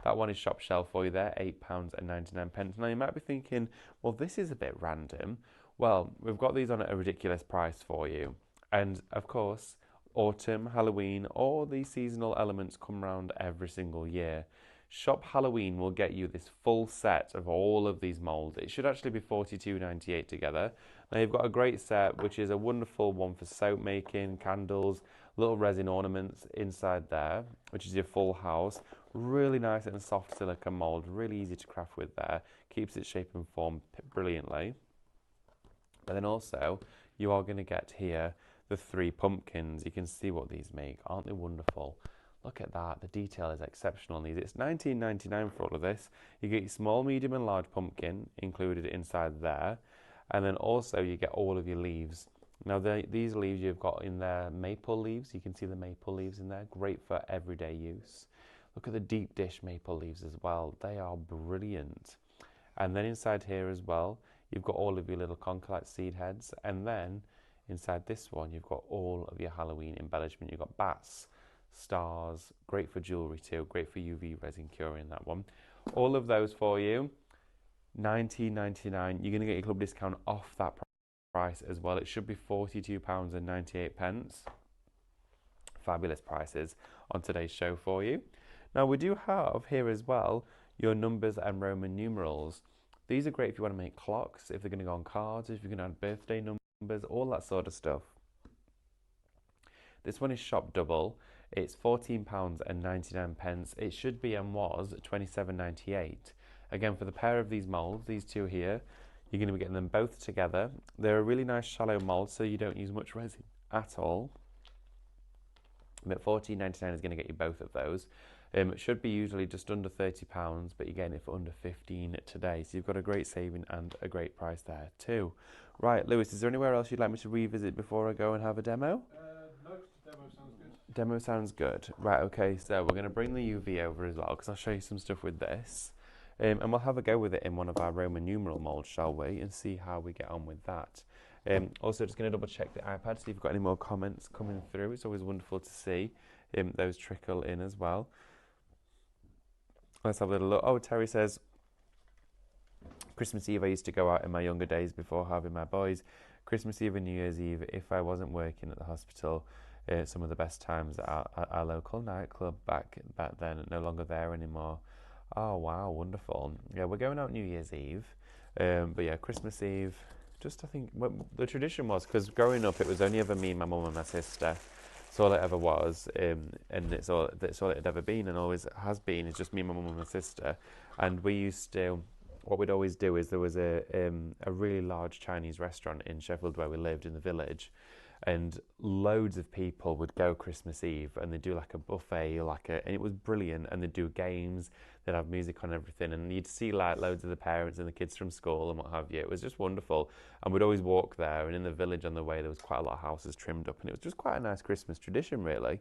That one is Shop Shell for you there, £8.99. Now you might be thinking, well, this is a bit random. Well, we've got these on at a ridiculous price for you. And of course, autumn, Halloween, all these seasonal elements come round every single year. Shop Halloween will get you this full set of all of these moulds. It should actually be $42.98 together. Now you've got a great set, which is a wonderful one for soap making, candles, little resin ornaments inside there, which is your full house. Really nice and soft silicone mould, really easy to craft with there. Keeps its shape and form brilliantly. But then also, you are going to get here the 3 pumpkins. You can see what these make. Aren't they wonderful? Look at that. The detail is exceptional on these. It's $19.99 for all of this. You get your small, medium and large pumpkin included inside there. And then also you get all of your leaves. Now these leaves you've got in there maple leaves. You can see the maple leaves in there. Great for everyday use. Look at the deep dish maple leaves as well. They are brilliant. And then inside here as well, you've got all of your little concolite seed heads. And then inside this one, you've got all of your Halloween embellishment. You've got bats, stars, great for jewellery too, great for UV resin curing, that one. All of those for you, $19.99. You're going to get your club discount off that price as well. It should be £42.98. Fabulous prices on today's show for you. Now we do have here as well your numbers and Roman numerals. These are great if you want to make clocks, if they're going to go on cards, if you're going to add birthday numbers, all that sort of stuff. This one is Shop Double. It's £14.99. It should be and was $27.98. Again, for the pair of these moulds, these 2 here, you're going to be getting them both together. They're a really nice shallow mould, so you don't use much resin at all. But $14.99 is going to get you both of those. It should be usually just under £30, but you're getting it for under 15 today. So you've got a great saving and a great price there too. Right, Lewis, is there anywhere else you'd like me to revisit before I go and have a demo? No, the demo sounds good. Demo sounds good. Right, okay, so we're going to bring the UV over as well, because I'll show you some stuff with this. And we'll have a go with it in one of our Roman numeral molds, shall we? And see how we get on with that. Also, just going to double check the iPad, see if you've got any more comments coming through. It's always wonderful to see those trickle in as well. Let's have a little look. Oh, Terry says, Christmas Eve I used to go out in my younger days before having my boys. Christmas Eve and New Year's Eve, if I wasn't working at the hospital, some of the best times at our local nightclub back then, no longer there anymore. Oh wow, wonderful. Yeah, we're going out New Year's Eve, but yeah, Christmas Eve, just I think the tradition was, because growing up it was only ever me, my mum and my sister. That's all it ever was, and it's all it had ever been, and always has been, is just me, my mum and my sister. And we used to, what we'd always do is there was a really large Chinese restaurant in Sheffield where we lived in the village, and loads of people would go Christmas Eve and they'd do like a buffet, and it was brilliant, and they'd do games, they'd have music on everything, and you'd see like loads of the parents and the kids from school and what have you. It was just wonderful, and we'd always walk there, and in the village on the way there was quite a lot of houses trimmed up, and it was just quite a nice Christmas tradition really.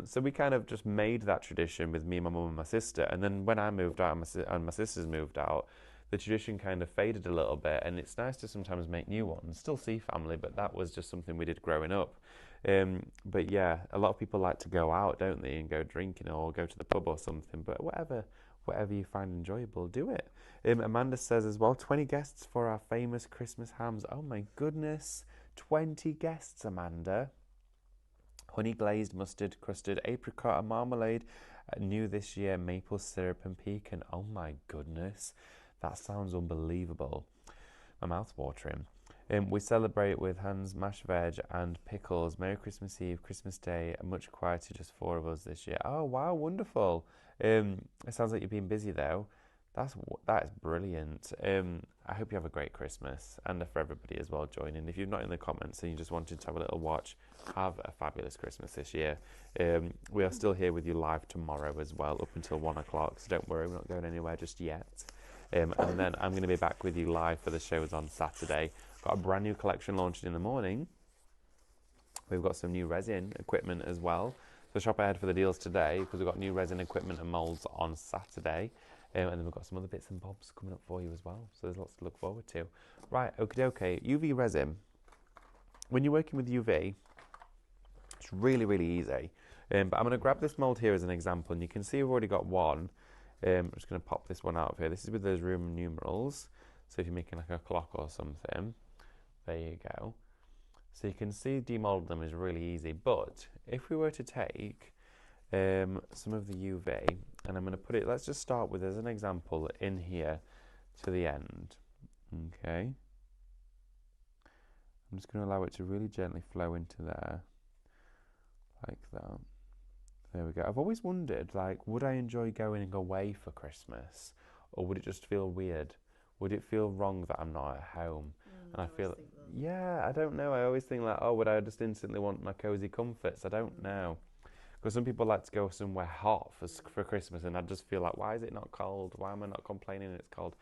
So we kind of just made that tradition with me, my mum and my sister, and then when I moved out and my sisters moved out, the tradition kind of faded a little bit, and it's nice to sometimes make new ones. Still see family, but that was just something we did growing up. But yeah, a lot of people like to go out, don't they, and go drinking or go to the pub or something. But whatever you find enjoyable, do it. Amanda says as well, 20 guests for our famous Christmas hams. Oh my goodness, 20 guests, Amanda. Honey glazed, mustard crusted, apricot and marmalade. New this year, maple syrup and pecan. Oh my goodness. That sounds unbelievable. My mouth's watering. We celebrate with Hans, mashed veg and pickles. Merry Christmas Eve, Christmas Day, and much quieter, just 4 of us this year. Oh, wow, wonderful. It sounds like you've been busy, though. That is brilliant. I hope you have a great Christmas, and for everybody as well joining. If you're not in the comments and you just wanted to have a little watch, have a fabulous Christmas this year. We are still here with you live tomorrow as well, up until 1 o'clock, so don't worry, we're not going anywhere just yet. And then I'm going to be back with you live for the shows on Saturday. Got a brand new collection launched in the morning. We've got some new resin equipment as well. So shop ahead for the deals today, because we've got new resin equipment and moulds on Saturday. And then we've got some other bits and bobs coming up for you as well. So there's lots to look forward to. Right, okay. UV resin. When you're working with UV, it's really, really easy. But I'm going to grab this mould here as an example, and you can see we've already got one. I'm just going to pop this one out of here. This is with those Roman numerals. So if you're making like a clock or something, there you go. So you can see demold them is really easy. But if we were to take some of the UV, and I'm going to put it, let's just start with, as an example, in here to the end. Okay. I'm just going to allow it to really gently flow into there, like that. There we go. I've always wondered, like, would I enjoy going away for Christmas, or would it just feel weird? Would it feel wrong that I'm not at home? And I feel, yeah, I don't know. I always think like, oh, would I just instantly want my cozy comforts? I don't know. Because some people like to go somewhere hot for Christmas, and I just feel like, why is it not cold? Why am I not complaining it's cold?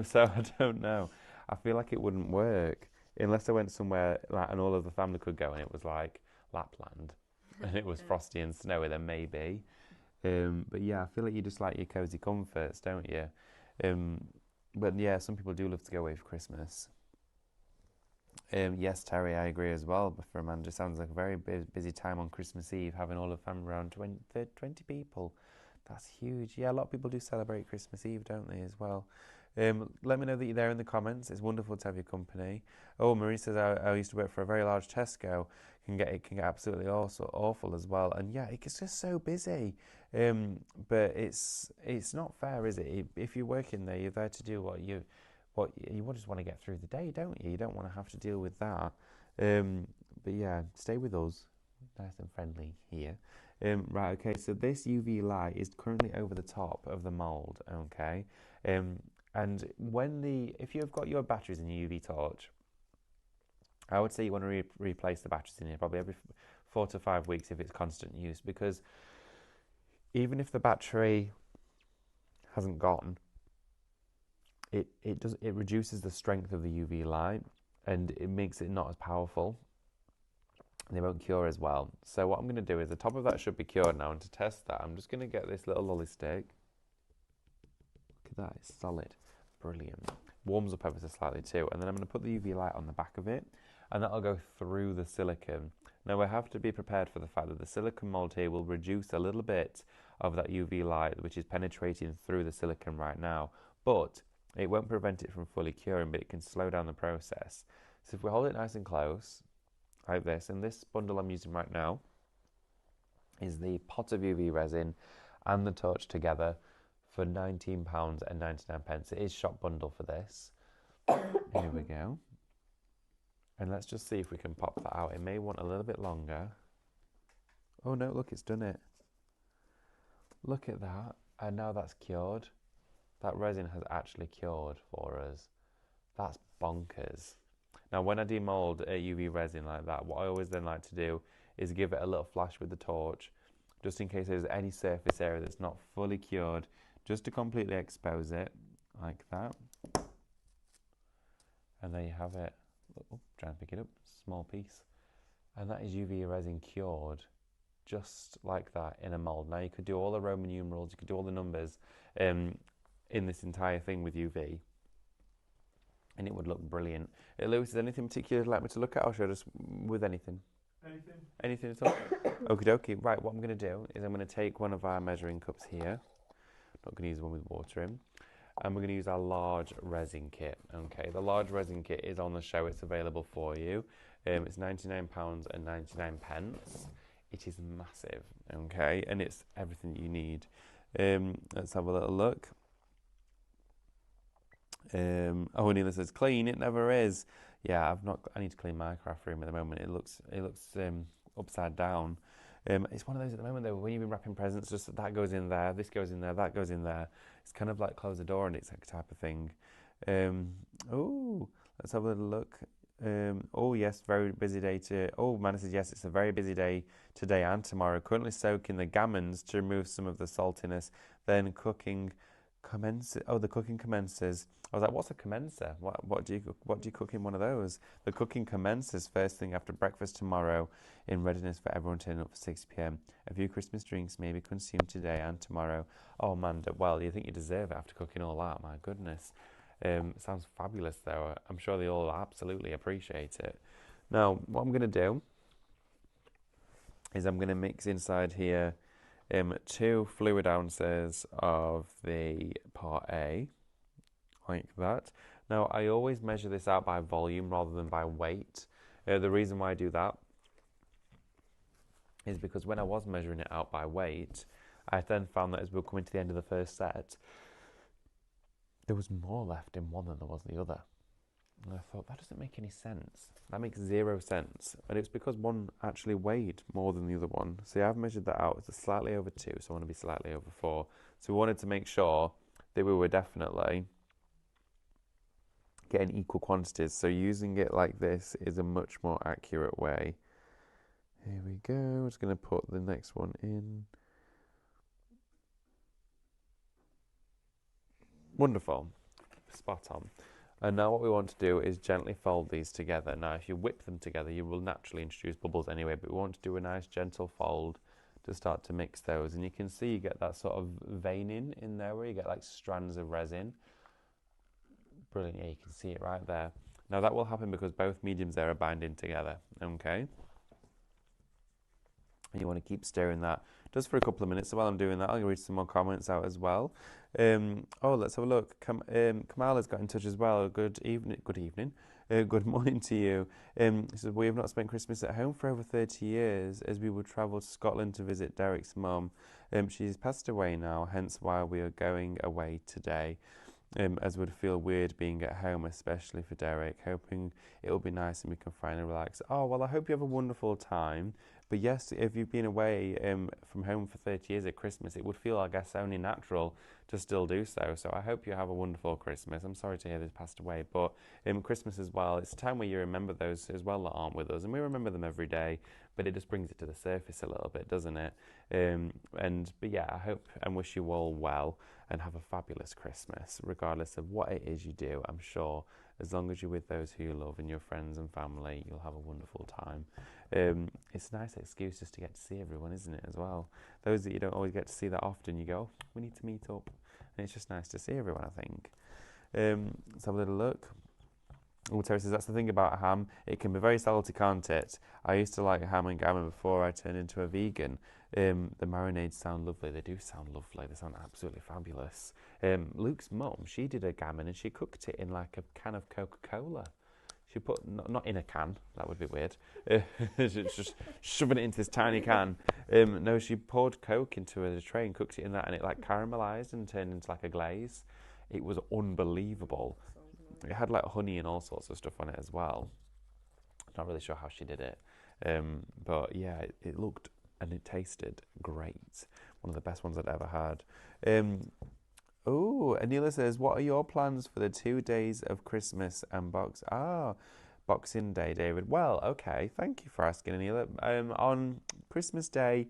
So I don't know. I feel like it wouldn't work unless I went somewhere like, and all of the family could go, and it was like Lapland. And it was frosty and snowy, then maybe. But yeah, I feel like you just like your cozy comforts, don't you? But yeah, some people do love to go away for Christmas. Yes, Terry, I agree as well. But for Amanda, it sounds like a very busy time on Christmas Eve, having all of the family around 20 people. That's huge. Yeah, a lot of people do celebrate Christmas Eve, don't they, as well? Let me know that you're there in the comments. It's wonderful to have your company. Oh, Marie says, I used to work for a very large Tesco. It can get absolutely awful as well. And yeah, it's just so busy. But it's not fair, is it? If you're working there, you're there to do what you just want to get through the day, don't you? You don't want to have to deal with that. But yeah, stay with us. Nice and friendly here. Right, okay, so this UV light is currently over the top of the mould, okay? And if you've got your batteries in your UV torch, I would say you want to replace the batteries in here probably every 4 to 5 weeks if it's constant use, because even if the battery hasn't gone, it reduces the strength of the UV light and it makes it not as powerful. And they won't cure as well. So what I'm going to do is the top of that should be cured now, and to test that, I'm just going to get this little lolly stick. Look at that, it's solid. Brilliant. Warms up ever so slightly too. And then I'm going to put the UV light on the back of it, and that'll go through the silicone. Now we have to be prepared for the fact that the silicone mold here will reduce a little bit of that UV light which is penetrating through the silicone right now, but it won't prevent it from fully curing, but it can slow down the process. So if we hold it nice and close, like this, and this bundle I'm using right now is the pot of UV resin and the torch together for £19.99. It is shop bundle for this. Here we go. And let's just see if we can pop that out. It may want a little bit longer. Oh no, look, it's done it. Look at that. And now that's cured. That resin has actually cured for us. That's bonkers. Now, when I demold a UV resin like that, what I always then like to do is give it a little flash with the torch, just in case there's any surface area that's not fully cured, just to completely expose it, like that. And there you have it. Oh, trying to pick it up, small piece. And that is UV resin cured, just like that in a mold. Now, you could do all the Roman numerals, you could do all the numbers in this entire thing with UV, and it would look brilliant. Lewis, is there anything particular you'd like me to look at, or should I just with anything? Anything? Anything at all? Okie dokie. Right, what I'm going to do is I'm going to take one of our measuring cups here. Not going to use one with water in. And we're going to use our large resin kit. Okay, the large resin kit is on the show. It's available for you. It's £99.99. It is massive, okay, and it's everything you need. Let's have a little look. Oh, Neela says clean. It never is. Yeah, I need to clean my craft room at the moment. It looks upside down. It's one of those at the moment though. When you've been wrapping presents, just that goes in there, this goes in there, that goes in there. It's kind of like close the door and it's that type of thing. Oh, let's have a little look. Oh yes, very busy day to. Oh, Manna says yes, it's a very busy day today and tomorrow. Currently soaking the gammons to remove some of the saltiness. Then cooking commences. Oh, the cooking commences. I was like, what's a commencer? What do you cook in one of those? The cooking commences first thing after breakfast tomorrow, in readiness for everyone turning up for 6 p.m. A few Christmas drinks may be consumed today and tomorrow. Oh, Amanda, well, you think you deserve it after cooking all that? My goodness. Sounds fabulous, though. I'm sure they all absolutely appreciate it. Now, what I'm going to do is I'm going to mix inside here 2 fluid ounces of the part A, like that. Now, I always measure this out by volume rather than by weight. The reason why I do that is because when I was measuring it out by weight, I then found that as we were coming to the end of the first set, there was more left in one than there was the other. And I thought, that doesn't make any sense. That makes 0 sense. And it's because one actually weighed more than the other one. See, I've measured that out. It's slightly over 2, so I want to be slightly over 4. So we wanted to make sure that we were definitely getting equal quantities. So using it like this is a much more accurate way. Here we go. I'm just going to put the next one in. Wonderful. Spot on. And now what we want to do is gently fold these together. Now, if you whip them together, you will naturally introduce bubbles anyway, but we want to do a nice gentle fold to start to mix those. And you can see you get that sort of veining in there where you get like strands of resin. Brilliant. Yeah, you can see it right there. Now, that will happen because both mediums there are binding together. Okay. And you want to keep stirring that just for a couple of minutes. So while I'm doing that, I'll read some more comments out as well. Oh, let's have a look. Kamal has got in touch as well. Good evening. Good evening. Good morning to you. He says, we have not spent Christmas at home for over 30 years as we would travel to Scotland to visit Derek's mum. She's passed away now, hence why we are going away today. As would feel weird being at home, especially for Derek, hoping it will be nice and we can finally relax. Oh, well, I hope you have a wonderful time. But yes, if you've been away from home for 30 years at Christmas, it would feel, I guess, only natural to still do so. So I hope you have a wonderful Christmas. I'm sorry to hear they've passed away, but Christmas as well, it's a time where you remember those as well that aren't with us, and we remember them every day, but it just brings it to the surface a little bit, doesn't it? But yeah, I hope and wish you all well and have a fabulous Christmas, regardless of what it is you do. I'm sure as long as you're with those who you love and your friends and family, you'll have a wonderful time. It's a nice excuse just to get to see everyone, isn't it, as well? Those that you don't always get to see that often, you go, oh, we need to meet up. And it's just nice to see everyone, I think. Let's have a little look. Oh, Terry says, that's the thing about ham. It can be very salty, can't it? I used to like ham and gammon before I turned into a vegan. The marinades sound lovely. They do sound lovely. They sound absolutely fabulous. Luke's mum, she did a gammon and she cooked it in like a can of Coca-Cola. She put, not in a can, that would be weird. Just shoving it into this tiny can. No, she poured Coke into a tray and cooked it in that, and it like caramelized and turned into like a glaze. It was unbelievable. It had like honey and all sorts of stuff on it as well. Not really sure how she did it. But yeah, it looked and it tasted great. One of the best ones I'd ever had. Oh, Anila says, what are your plans for the 2 days of Christmas and Boxing Day, David? Well, okay, thank you for asking, Anila. On Christmas Day,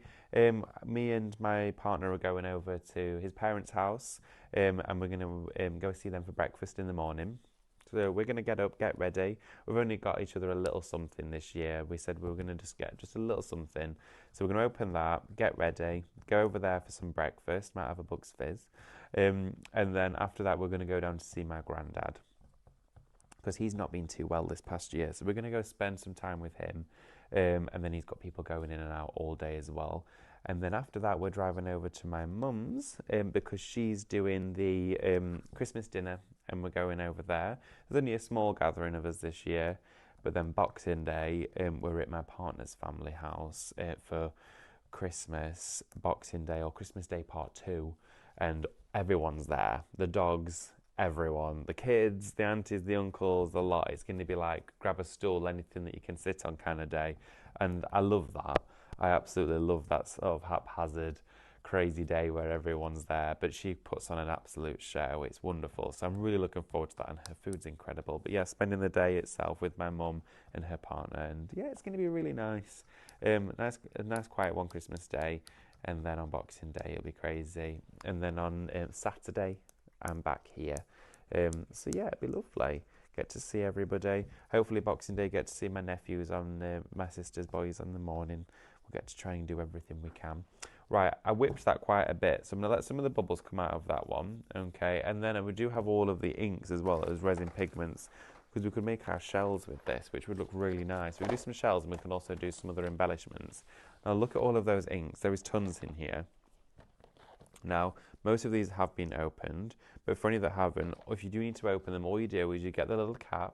me and my partner are going over to his parents' house, and we're going to go see them for breakfast in the morning. So we're going to get up, get ready. We've only got each other a little something this year. We said we were going to just get just a little something. So we're going to open that, get ready, go over there for some breakfast, might have a Bucks Fizz. And then after that, we're going to go down to see my granddad because he's not been too well this past year. So we're going to go spend some time with him. And then he's got people going in and out all day as well. And then after that, we're driving over to my mum's because she's doing the Christmas dinner and we're going over there. There's only a small gathering of us this year. But then Boxing Day, we're at my partner's family house for Christmas, Boxing Day or Christmas Day Part 2. And everyone's there. The dogs, everyone, the kids, the aunties, the uncles, the lot. It's going to be like grab a stool, anything that you can sit on kind of day. And I love that. I absolutely love that sort of haphazard, crazy day where everyone's there. But she puts on an absolute show. It's wonderful. So I'm really looking forward to that. And her food's incredible. But yeah, spending the day itself with my mum and her partner. And yeah, it's going to be really nice. A nice quiet one Christmas Day. And then on Boxing Day, it'll be crazy. And then on Saturday, I'm back here. So yeah, it'll be lovely. Get to see everybody. Hopefully Boxing Day, get to see my nephews on my sister's boys in the morning. We'll get to try and do everything we can. Right, I whipped that quite a bit. So I'm going to let some of the bubbles come out of that one. Okay, and then we do have all of the inks as well as resin pigments, because we could make our shells with this, which would look really nice. We can do some shells and we can also do some other embellishments. Now look at all of those inks. There is tons in here. Now, most of these have been opened, but for any that haven't, if you do need to open them, all you do is you get the little cap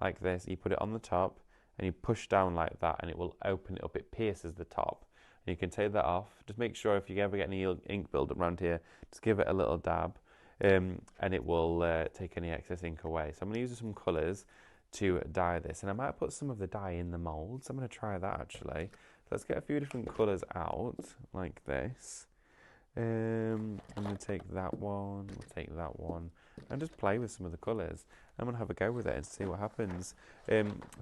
like this, you put it on the top, and you push down like that, and it will open it up. It pierces the top. And you can take that off. Just make sure if you ever get any ink build up around here, just give it a little dab, and it will take any excess ink away. So I'm going to use some colours to dye this, and I might put some of the dye in the moulds. I'm going to try that actually. Let's get a few different colours out, like this. I'm going to take that one, we'll take that one, and just play with some of the colours. I'm going to have a go with it and see what happens.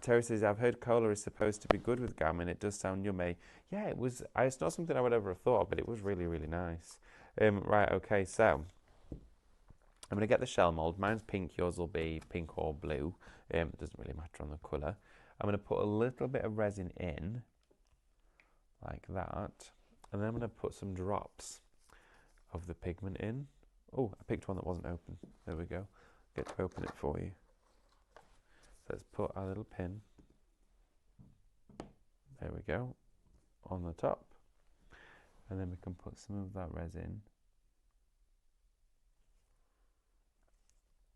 Terry says, I've heard cola is supposed to be good with gammon. It does sound yummy. Yeah, it was. It's not something I would ever have thought of, but it was really, really nice. Right, okay, so I'm going to get the shell mould. Mine's pink, yours will be pink or blue. It doesn't really matter on the colour. I'm going to put a little bit of resin in, like that, and then I'm going to put some drops of the pigment in. Oh, I picked one that wasn't open. There we go. Get to open it for you. So let's put our little pin. There we go. On the top. And then we can put some of that resin.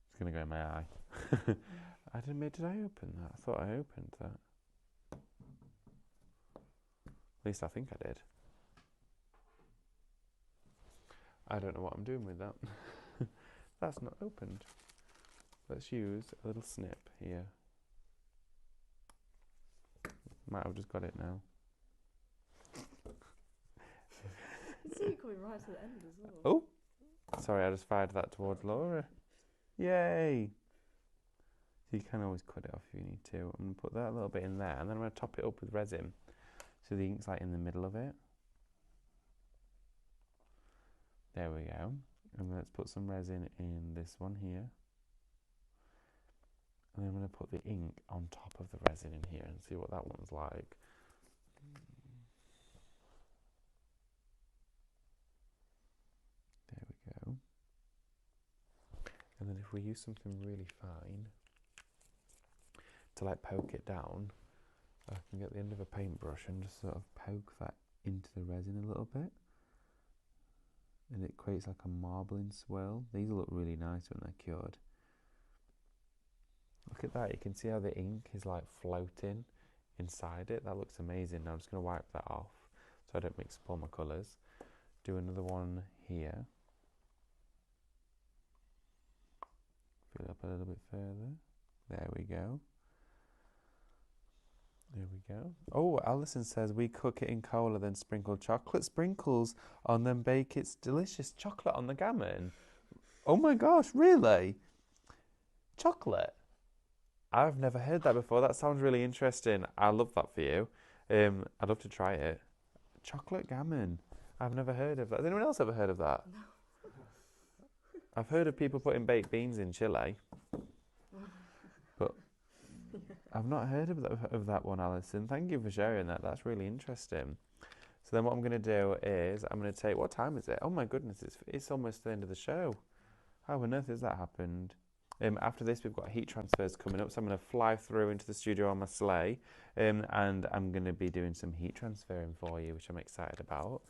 It's going to go in my eye. Did I open that? I thought I opened that. At least I think I did. I don't know what I'm doing with that. That's not opened. Let's use a little snip here. Might have just got it now. can see you coming right to the end as well. Oh, sorry, I just fired that towards Laura. Yay! So you can always cut it off if you need to. I'm going to put that a little bit in there, and then I'm going to top it up with resin. So the ink's like in the middle of it. There we go. And let's put some resin in this one here. And then I'm going to put the ink on top of the resin in here and see what that one's like. There we go. And then if we use something really fine to like poke it down, I can get the end of a paintbrush and just sort of poke that into the resin a little bit. And it creates like a marbling swirl. These will look really nice when they're cured. Look at that, you can see how the ink is like floating inside it. That looks amazing. Now I'm just going to wipe that off so I don't mix up all my colours. Do another one here. Fill it up a little bit further. There we go. There we go. Oh, Alison says we cook it in cola, then sprinkle chocolate sprinkles on, then bake. It's delicious. Chocolate on the gammon. Oh my gosh, really? Chocolate? I've never heard that before. That sounds really interesting. I love that for you. I'd love to try it. Chocolate gammon. I've never heard of that. Has anyone else ever heard of that? No. I've heard of people putting baked beans in chili. But I've not heard of that one, Alison. Thank you for sharing that. That's really interesting. So then what I'm going to do is I'm going to take... What time is it? Oh my goodness, it's almost the end of the show. How on earth has that happened? After this, we've got heat transfers coming up, so I'm going to fly through into the studio on my sleigh, and I'm going to be doing some heat transferring for you, which I'm excited about.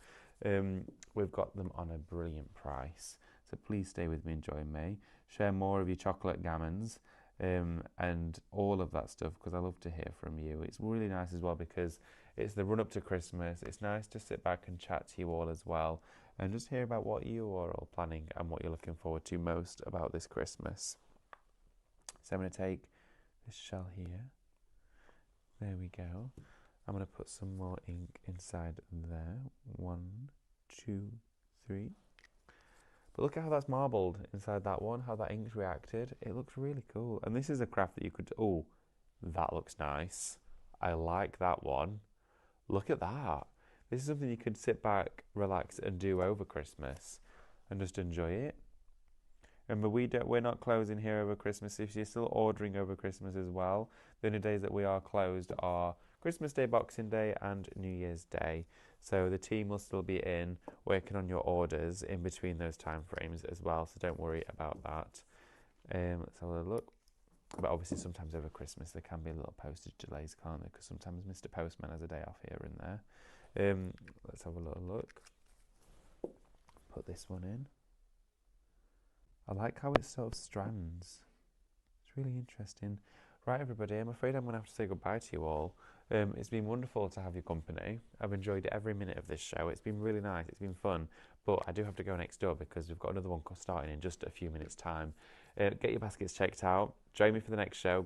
We've got them on a brilliant price, so please stay with me and join me. Share more of your chocolate gammons and all of that stuff, because I love to hear from you. It's really nice as well because it's the run up to Christmas. It's nice to sit back and chat to you all as well, and just hear about what you are all planning and what you're looking forward to most about this Christmas. So I'm going to take this shell here. There we go. I'm going to put some more ink inside there. 1, 2, 3. But look at how that's marbled inside that one, how that ink's reacted. It looks really cool. And this is a craft that you could... Oh, that looks nice. I like that one. Look at that. This is something you could sit back, relax and do over Christmas and just enjoy it. Remember, we're not closing here over Christmas. If you're still ordering over Christmas as well, the only days that we are closed are Christmas Day, Boxing Day and New Year's Day. So the team will still be in working on your orders in between those time frames as well. So don't worry about that. Let's have a look. But obviously sometimes over Christmas there can be little postage delays, can't there? Because sometimes Mr. Postman has a day off here and there. Let's have a little look. Put this one in. I like how it sort of strands. It's really interesting. Right, everybody, I'm afraid I'm going to have to say goodbye to you all. It's been wonderful to have your company. I've enjoyed every minute of this show. It's been really nice. It's been fun. But I do have to go next door because we've got another one starting in just a few minutes' time. Get your baskets checked out. Join me for the next show.